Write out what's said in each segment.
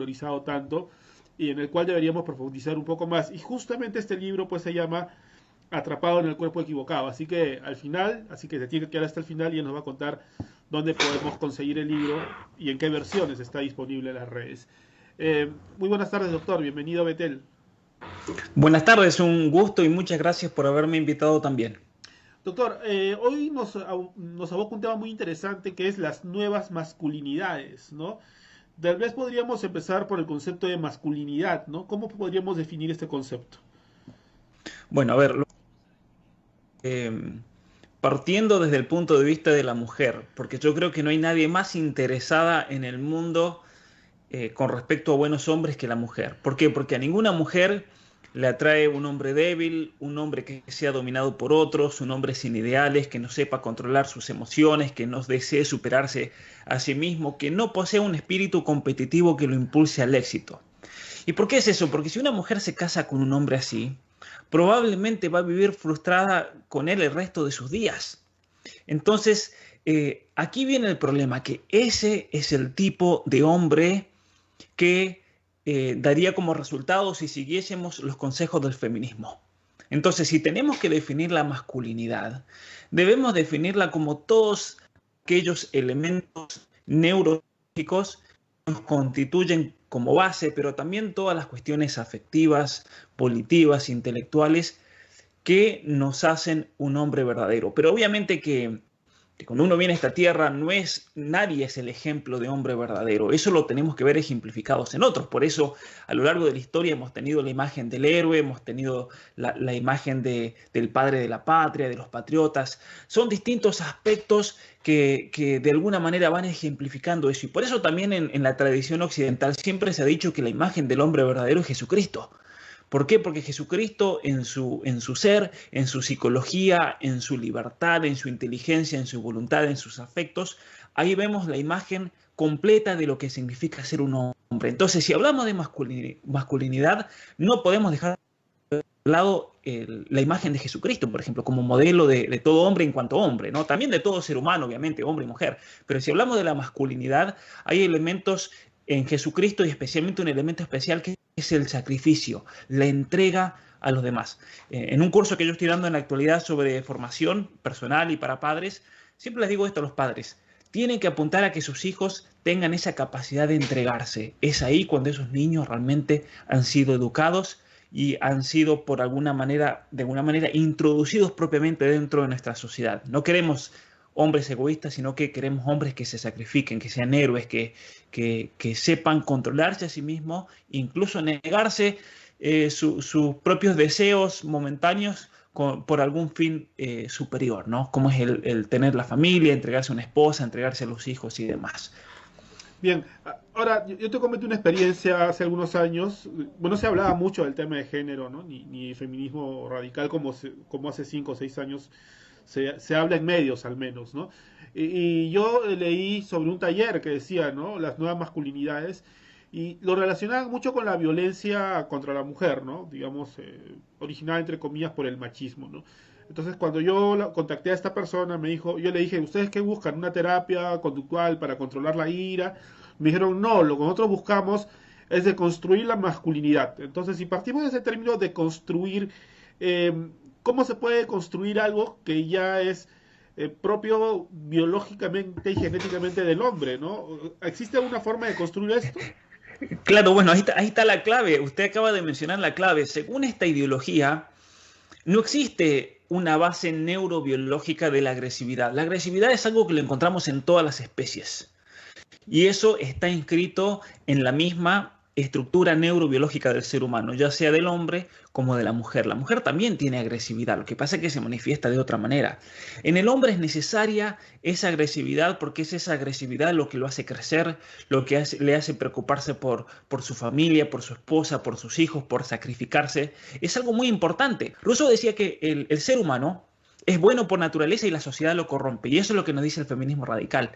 valorizado tanto y en el cual deberíamos profundizar un poco más. Y justamente este libro pues se llama Atrapado en el cuerpo equivocado. Así que al final, así que se tiene que quedar hasta el final y él nos va a contar dónde podemos conseguir el libro y en qué versiones está disponible en las redes. Muy buenas tardes, doctor. Bienvenido a Betel. Buenas tardes, un gusto y muchas gracias por haberme invitado también. Doctor, hoy nos aboca un tema muy interesante que es las nuevas masculinidades, ¿no? Tal vez podríamos empezar por el concepto de masculinidad, ¿no? ¿Cómo podríamos definir este concepto? Bueno, a ver, partiendo desde el punto de vista de la mujer, porque yo creo que no hay nadie más interesada en el mundo con respecto a buenos hombres que la mujer. ¿Por qué? Porque a ninguna mujer le atrae un hombre débil, un hombre que sea dominado por otros, un hombre sin ideales, que no sepa controlar sus emociones, que no desee superarse a sí mismo, que no posea un espíritu competitivo que lo impulse al éxito. ¿Y por qué es eso? Porque si una mujer se casa con un hombre así, probablemente va a vivir frustrada con él el resto de sus días. Entonces, aquí viene el problema, que ese es el tipo de hombre que daría como resultado si siguiésemos los consejos del feminismo. Entonces, si tenemos que definir la masculinidad, debemos definirla como todos aquellos elementos neurológicos que nos constituyen como base, pero también todas las cuestiones afectivas, volitivas, intelectuales que nos hacen un hombre verdadero. Pero obviamente que cuando uno viene a esta tierra, nadie es el ejemplo de hombre verdadero. Eso lo tenemos que ver ejemplificados en otros. Por eso, a lo largo de la historia hemos tenido la imagen del héroe, hemos tenido la imagen del padre de la patria, de los patriotas. Son distintos aspectos que de alguna manera van ejemplificando eso. Y por eso también en la tradición occidental siempre se ha dicho que la imagen del hombre verdadero es Jesucristo. ¿Por qué? Porque Jesucristo en su ser, en su psicología, en su libertad, en su inteligencia, en su voluntad, en sus afectos, ahí vemos la imagen completa de lo que significa ser un hombre. Entonces, si hablamos de masculinidad, no podemos dejar de lado la imagen de Jesucristo, por ejemplo, como modelo de todo hombre en cuanto hombre, ¿no? También de todo ser humano, obviamente, hombre y mujer. Pero si hablamos de la masculinidad, hay elementos en Jesucristo y especialmente un elemento especial que es el sacrificio, la entrega a los demás. En un curso que yo estoy dando en la actualidad sobre formación personal y para padres, siempre les digo esto a los padres. Tienen que apuntar a que sus hijos tengan esa capacidad de entregarse. Es ahí cuando esos niños realmente han sido educados y han sido por alguna manera, de alguna manera, introducidos propiamente dentro de nuestra sociedad. No queremos hombres egoístas, sino que queremos hombres que se sacrifiquen, que sean héroes, que sepan controlarse a sí mismos, incluso negarse sus propios deseos momentáneos por algún fin superior, ¿no? Como es el tener la familia, entregarse a una esposa, entregarse a los hijos y demás. Bien, ahora yo te comenté una experiencia hace algunos años. Bueno, se hablaba mucho del tema de género, ¿no? Ni feminismo radical como hace 5 o 6 años se habla en medios al menos, ¿no? Y yo leí sobre un taller que decía, ¿no? Las nuevas masculinidades y lo relacionaban mucho con la violencia contra la mujer, ¿no? Digamos, originada entre comillas por el machismo, ¿no? Entonces, cuando yo contacté a esta persona, yo le dije, ¿ustedes qué buscan? ¿Una terapia conductual para controlar la ira? Me dijeron, no, lo que nosotros buscamos es de construir la masculinidad. Entonces, si partimos de ese término de construir, eh, ¿cómo se puede construir algo que ya es propio biológicamente y genéticamente del hombre, ¿no? ¿Existe alguna forma de construir esto? Claro, bueno, ahí está la clave. Usted acaba de mencionar la clave. Según esta ideología, no existe una base neurobiológica de la agresividad. La agresividad es algo que lo encontramos en todas las especies. Y eso está inscrito en la misma estructura neurobiológica del ser humano, ya sea del hombre como de la mujer. La mujer también tiene agresividad, lo que pasa es que se manifiesta de otra manera. En el hombre es necesaria esa agresividad porque es esa agresividad lo que lo hace crecer, le hace preocuparse por su familia, por su esposa, por sus hijos, por sacrificarse. Es algo muy importante. Rousseau decía que el ser humano es bueno por naturaleza y la sociedad lo corrompe. Y eso es lo que nos dice el feminismo radical.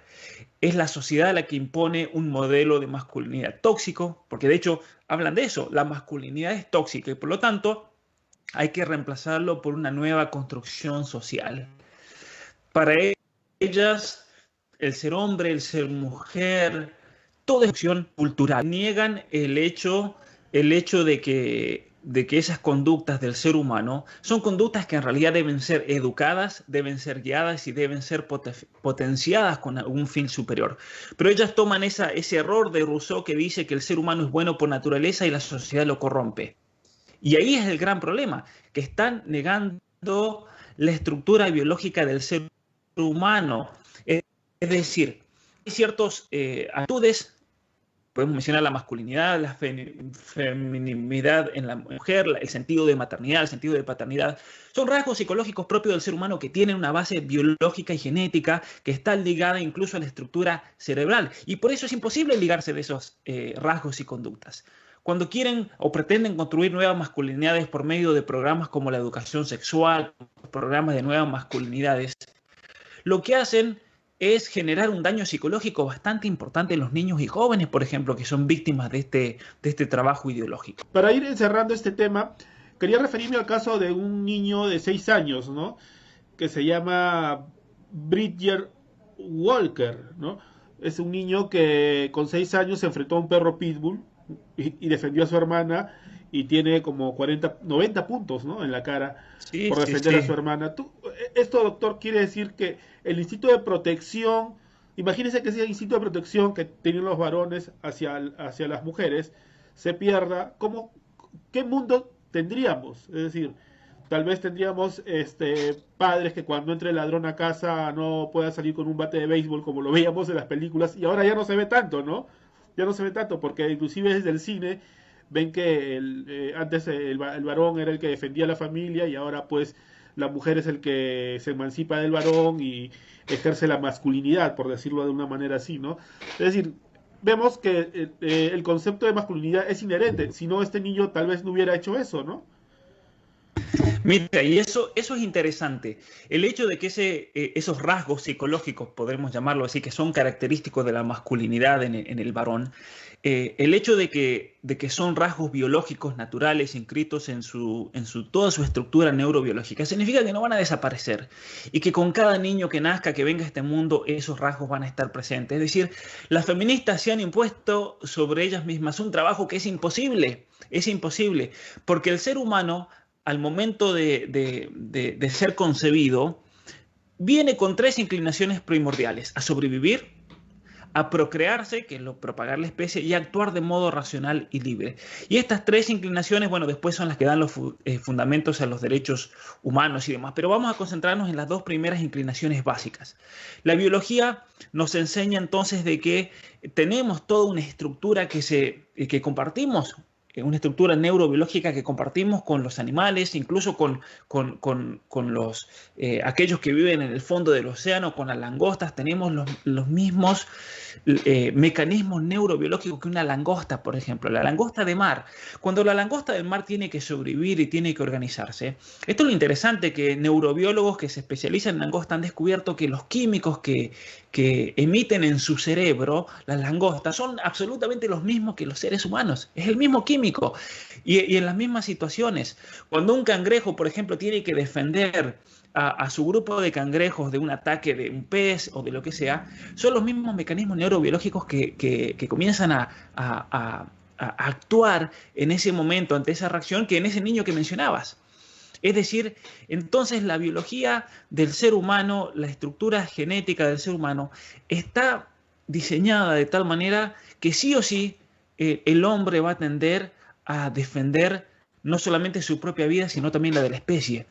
Es la sociedad la que impone un modelo de masculinidad tóxico, porque de hecho hablan de eso, la masculinidad es tóxica y por lo tanto hay que reemplazarlo por una nueva construcción social. Para ellas, el ser hombre, el ser mujer, toda acción cultural. Niegan el hecho de que esas conductas del ser humano son conductas que en realidad deben ser educadas, deben ser guiadas y deben ser potenciadas con algún fin superior. Pero ellas toman ese error de Rousseau que dice que el ser humano es bueno por naturaleza y la sociedad lo corrompe. Y ahí es el gran problema, que están negando la estructura biológica del ser humano. Es decir, hay ciertas actitudes. Podemos mencionar la masculinidad, la feminidad en la mujer, el sentido de maternidad, el sentido de paternidad. Son rasgos psicológicos propios del ser humano que tienen una base biológica y genética que está ligada incluso a la estructura cerebral. Y por eso es imposible ligarse de esos rasgos y conductas. Cuando quieren o pretenden construir nuevas masculinidades por medio de programas como la educación sexual, programas de nuevas masculinidades, lo que hacen es generar un daño psicológico bastante importante en los niños y jóvenes, por ejemplo, que son víctimas de este trabajo ideológico. Para ir encerrando este tema, quería referirme al caso de un niño de 6 años, ¿no? Que se llama Bridger Walker, ¿no? Es un niño que con 6 años se enfrentó a un perro pitbull y defendió a su hermana y tiene como 90 puntos, ¿no? En la cara por defender a su hermana. Esto, doctor, quiere decir que el instinto de protección, imagínense que ese instinto de protección que tienen los varones hacia las mujeres se pierda. ¿Qué mundo tendríamos? Es decir, tal vez tendríamos padres que cuando entre el ladrón a casa no pueda salir con un bate de béisbol como lo veíamos en las películas, y ahora ya no se ve tanto, ¿no? Ya no se ve tanto, porque inclusive desde el cine ven que antes el varón era el que defendía a la familia y ahora pues la mujer es el que se emancipa del varón y ejerce la masculinidad, por decirlo de una manera así, ¿no? Es decir, vemos que el concepto de masculinidad es inherente, si no este niño tal vez no hubiera hecho eso, ¿no? Mira, y eso es interesante. El hecho de que esos rasgos psicológicos, podemos llamarlo así, que son característicos de la masculinidad en el varón, el hecho de que son rasgos biológicos naturales inscritos en toda su estructura neurobiológica, significa que no van a desaparecer y que con cada niño que nazca, que venga a este mundo, esos rasgos van a estar presentes. Es decir, las feministas se han impuesto sobre ellas mismas un trabajo que es imposible, porque el ser humano, al momento de ser concebido, viene con 3 inclinaciones primordiales: a sobrevivir, a procrearse, que es propagar la especie, y a actuar de modo racional y libre. Y estas 3 inclinaciones, bueno, después son las que dan los fundamentos a los derechos humanos y demás. Pero vamos a concentrarnos en las 2 primeras inclinaciones básicas. La biología nos enseña entonces de que tenemos toda una estructura que compartimos, una estructura neurobiológica que compartimos con los animales, incluso con aquellos que viven en el fondo del océano, con las langostas. Tenemos los mismos mecanismos neurobiológicos que una langosta, por ejemplo. La langosta de mar. Cuando la langosta del mar tiene que sobrevivir y tiene que organizarse, esto es lo interesante, que neurobiólogos que se especializan en langosta han descubierto que los químicos que emiten en su cerebro las langostas son absolutamente los mismos que los seres humanos. Es el mismo químico. Y en las mismas situaciones, cuando un cangrejo, por ejemplo, tiene que defender a su grupo de cangrejos de un ataque de un pez o de lo que sea, son los mismos mecanismos neurobiológicos que comienzan a actuar en ese momento ante esa reacción que en ese niño que mencionabas. Es decir, entonces la biología del ser humano, la estructura genética del ser humano, está diseñada de tal manera que sí o sí el hombre va a tender a defender no solamente su propia vida, sino también la de la especie.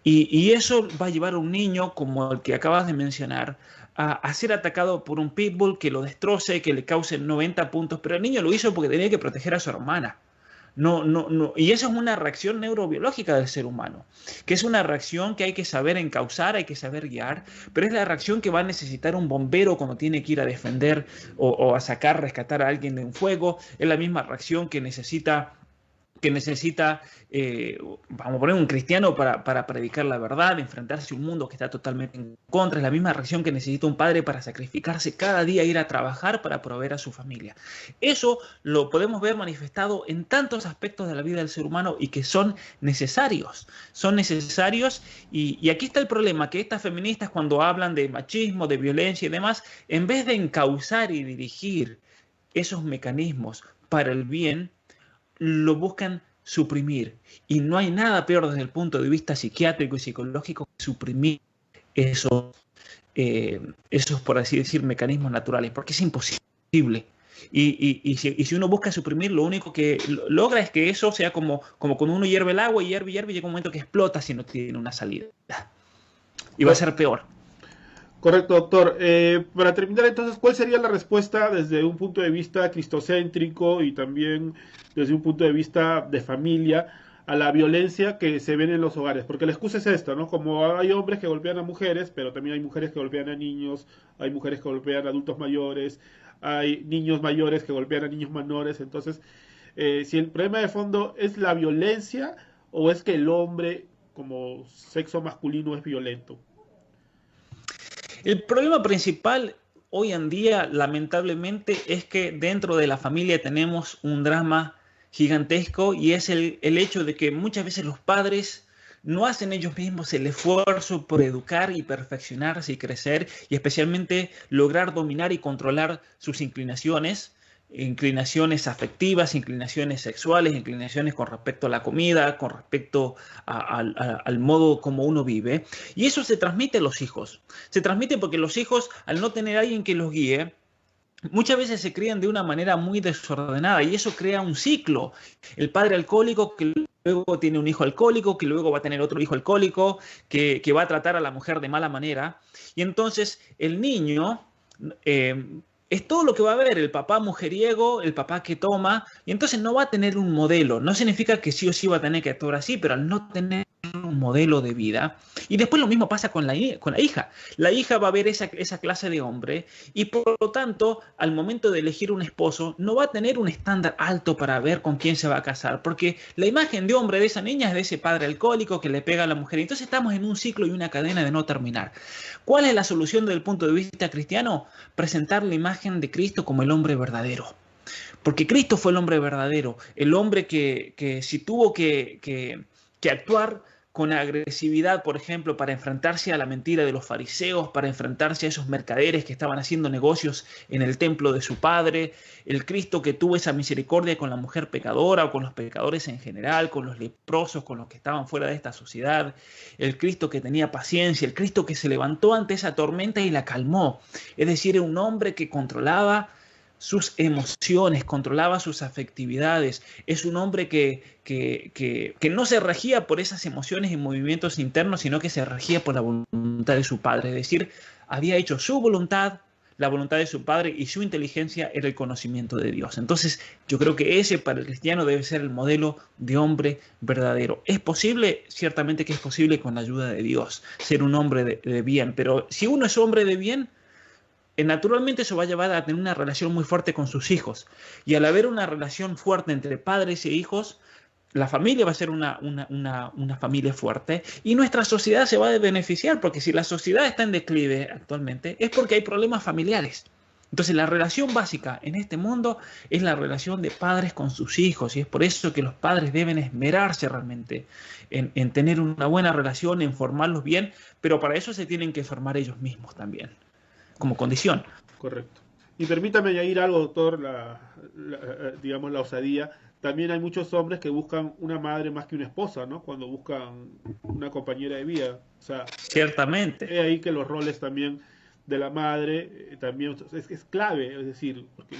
Y eso va a llevar a un niño, como el que acabas de mencionar, a ser atacado por un pitbull que lo destroce, que le cause 90 puntos, pero el niño lo hizo porque tenía que proteger a su hermana. No. Y eso es una reacción neurobiológica del ser humano, que es una reacción que hay que saber encauzar, hay que saber guiar, pero es la reacción que va a necesitar un bombero cuando tiene que ir a defender o a rescatar a alguien de un fuego. Es la misma reacción que necesita vamos a poner un cristiano para predicar la verdad, enfrentarse a un mundo que está totalmente en contra. Es la misma reacción que necesita un padre para sacrificarse cada día, ir a trabajar para proveer a su familia. Eso lo podemos ver manifestado en tantos aspectos de la vida del ser humano y que son necesarios. Y aquí está el problema, que estas feministas, cuando hablan de machismo, de violencia y demás, en vez de encauzar y dirigir esos mecanismos para el bien, lo buscan suprimir. Y no hay nada peor desde el punto de vista psiquiátrico y psicológico que suprimir esos, esos, por así decir, mecanismos naturales, porque es imposible. Y si uno busca suprimir, lo único que logra es que eso sea como cuando uno hierve el agua y hierve, y llega un momento que explota si no tiene una salida. Y va a ser peor. Correcto, doctor. Para terminar, entonces, ¿cuál sería la respuesta desde un punto de vista cristocéntrico y también desde un punto de vista de familia a la violencia que se ven en los hogares? Porque la excusa es esta, ¿no? Como hay hombres que golpean a mujeres, pero también hay mujeres que golpean a niños, hay mujeres que golpean a adultos mayores, hay niños mayores que golpean a niños menores. Entonces, si el problema de fondo es la violencia o es que el hombre como sexo masculino es violento. El problema principal hoy en día, lamentablemente, es que dentro de la familia tenemos un drama gigantesco y es el hecho de que muchas veces los padres no hacen ellos mismos el esfuerzo por educar y perfeccionarse y crecer y especialmente lograr dominar y controlar sus inclinaciones, inclinaciones afectivas, inclinaciones sexuales, inclinaciones con respecto a la comida, con respecto al modo como uno vive. Y eso se transmite a los hijos. Se transmite porque los hijos, al no tener a alguien que los guíe, muchas veces se crían de una manera muy desordenada y eso crea un ciclo. El padre alcohólico que luego tiene un hijo alcohólico, que luego va a tener otro hijo alcohólico, que va a tratar a la mujer de mala manera. Y entonces el niño es todo lo que va a ver, el papá mujeriego, el papá que toma, y entonces no va a tener un modelo. No significa que sí o sí va a tener que actuar así, pero al no tener un modelo de vida. Y después lo mismo pasa con la hija. La hija va a ver esa clase de hombre y por lo tanto, al momento de elegir un esposo, no va a tener un estándar alto para ver con quién se va a casar, porque la imagen de hombre de esa niña es de ese padre alcohólico que le pega a la mujer. Entonces estamos en un ciclo y una cadena de no terminar. ¿Cuál es la solución desde el punto de vista cristiano? Presentar la imagen de Cristo como el hombre verdadero. Porque Cristo fue el hombre verdadero, el hombre que si tuvo que actuar con agresividad, por ejemplo, para enfrentarse a la mentira de los fariseos, para enfrentarse a esos mercaderes que estaban haciendo negocios en el templo de su padre, el Cristo que tuvo esa misericordia con la mujer pecadora o con los pecadores en general, con los leprosos, con los que estaban fuera de esta sociedad, el Cristo que tenía paciencia, el Cristo que se levantó ante esa tormenta y la calmó, es decir, era un hombre que controlaba sus emociones, controlaba sus afectividades. Es un hombre que no se regía por esas emociones y movimientos internos, sino que se regía por la voluntad de su padre. Es decir, había hecho su voluntad, la voluntad de su padre y su inteligencia era el conocimiento de Dios. Entonces, yo creo que ese para el cristiano debe ser el modelo de hombre verdadero. ¿Es posible? Ciertamente que es posible con la ayuda de Dios, ser un hombre de bien. Pero si uno es hombre de bien, naturalmente eso va a llevar a tener una relación muy fuerte con sus hijos. Y al haber una relación fuerte entre padres e hijos, la familia va a ser una familia fuerte y nuestra sociedad se va a beneficiar, porque si la sociedad está en declive actualmente es porque hay problemas familiares. Entonces la relación básica en este mundo es la relación de padres con sus hijos y es por eso que los padres deben esmerarse realmente en tener una buena relación, en formarlos bien, pero para eso se tienen que formar ellos mismos también como condición. Correcto. Y permítame añadir algo, doctor, digamos la osadía. También hay muchos hombres que buscan una madre más que una esposa, ¿no? Cuando buscan una compañera de vida. O sea, Ciertamente. es ahí que los roles también de la madre también es clave, es decir, porque,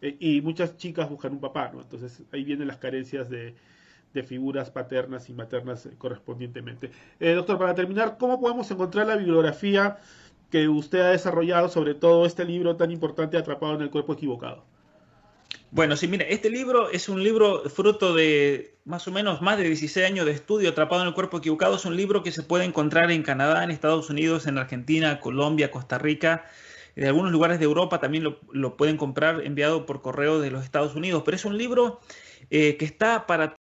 y muchas chicas buscan un papá, ¿no? Entonces ahí vienen las carencias de figuras paternas y maternas correspondientemente. Doctor, para terminar, ¿cómo podemos encontrar la bibliografía que usted ha desarrollado sobre todo este libro tan importante, Atrapado en el cuerpo equivocado? Bueno, sí, mira, este libro es un libro fruto de más o menos más de 16 años de estudio. Atrapado en el cuerpo equivocado es un libro que se puede encontrar en Canadá, en Estados Unidos, en Argentina, Colombia, Costa Rica, en algunos lugares de Europa también lo pueden comprar enviado por correo de los Estados Unidos, pero es un libro que está para